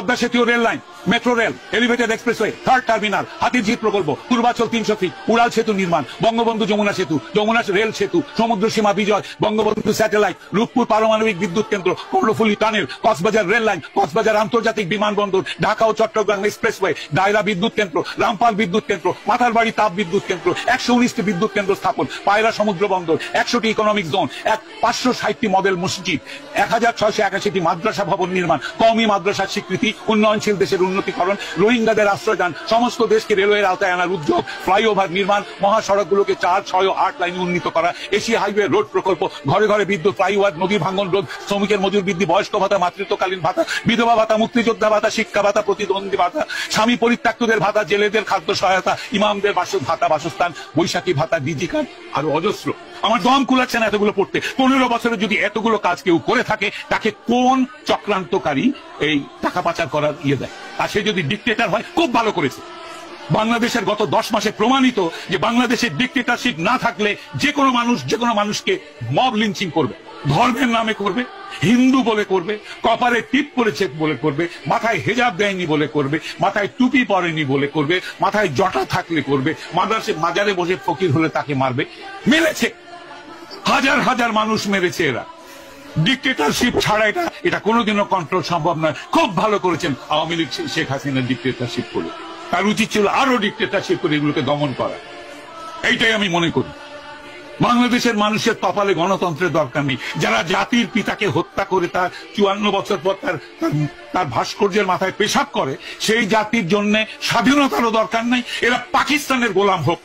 পদ্মা সেতু rail line, metro rail, elevated expressway, third terminal, Hatirjheel প্রকল্প, Purbachal 300 fit, উড়াল সেতু নির্মাণ, বঙ্গবন্ধু যমুনা সেতু, যমুনা রেল সেতু, সমুদ্র সীমা বিজয়, বঙ্গবন্ধু স্যাটেলাইট, রূপপুর পারমাণবিক বিদ্যুৎ কেন্দ্র, Karnaphuli tunnel, Cox's Bazar rail line, Cox's Bazar আন্তর্জাতিক বিমানবন্দর, ঢাকা ও চট্টগ্রাম এক্সপ্রেসওয়ে, দায়রা বিদ্যুৎ কেন্দ্র, রামপাল বিদ্যুৎ কেন্দ্র, মাথারবাড়ি তাপ বিদ্যুৎ কেন্দ্র, 119টি বিদ্যুৎ কেন্দ্র স্থাপন, পায়রা সমুদ্র বন্দর, 100টি ইকোনমিক জোন, 560টি মডেল মসজিদ, 1681টি মাদ্রাসা ভবন নির্মাণ, কওমি মাদ্রাসার স্বীকৃতি, উন্নয়নশীল দেশের উন্নতিকরণ, রোহিঙ্গাদের আশ্রয়দান, সমস্ত দেশকে রেলওয়ের আওতায় আনার উদ্যোগ, ফ্লাইওভার নির্মাণ, মহাসড়কগুলোকে 4, 6 ও 8 লাইনে উন্নীত করা, এশিয়া হাইওয়ে রোড প্রকল্প, ঘরে ঘরে বিদ্যুৎ, ফ্লাইওভার, নদী ভাঙ্গন রোধ, শ্রমিকের মজুর বৃদ্ধি, বয়স্ক ভাতা, মাতৃত্বকালীন ভাতা, বিধবা ভাতা, মুক্তিযোদ্ধা ভাতা, শিক্ষা ভাতা, প্রতিদ্বন্দ্বী ভাতা, স্বামী পরিত্যক্তদের ভাতা, জেলেদের খাদ্য সহায়তা, ইমামদের ভাতা, বাসস্থান, বৈশাখী ভাতা, ডিজি কার্ড, আরো অজস্র। আমার দম কুলাচ্ছে না এতগুলো পড়তে। 15 বছরে যদি এতগুলো কাজ কেউ করে থাকে, তাকে কোন চক্রান্তকারী এই টাকা পাচার করার দেয়? আর সে যদি ডিক্টেটর হয়, খুব ভালো করেছে। বাংলাদেশের গত 10 মাসে প্রমাণিত যে বাংলাদেশের ডিক্টেটরশিপ না থাকলে যে কোনো মানুষ যে কোনো মানুষকে মব লিঞ্চিং করবে, ধর্মের নামে করবে, হিন্দু বলে করবে, কপারে টিপ পরেছে বলে করবে, মাথায় হেজাব দেয়নি বলে করবে, মাথায় টুপি পরেনি বলে করবে, মাথায় জটা থাকলে করবে, মাজারে বসে ফকির হলে তাকে মারবে। মেরেছে, হাজার হাজার মানুষ মেরেছে এরা। ডিক্টেটরশিপ ছাড়া এটা কোনোদিনও কন্ট্রোল সম্ভব নয়। খুব ভালো করেছেন আওয়ামী লীগ শেখ হাসিনার ডিক্টেটরশিপ করে। তার উচিত ছিল আরো ডিক্টেটরশিপ করে এগুলোকে দমন করা। এইটাই আমি মনে করি। বাংলাদেশের মানুষের কপালে গণতন্ত্রের দরকার নেই। যারা জাতির পিতাকে হত্যা করে তার 54 বছর পর তার ভাস্কর্যের মাথায় পেশাব করে, সেই জাতির জন্য স্বাধীনতারও দরকার নেই। এরা পাকিস্তানের গোলাম হোক।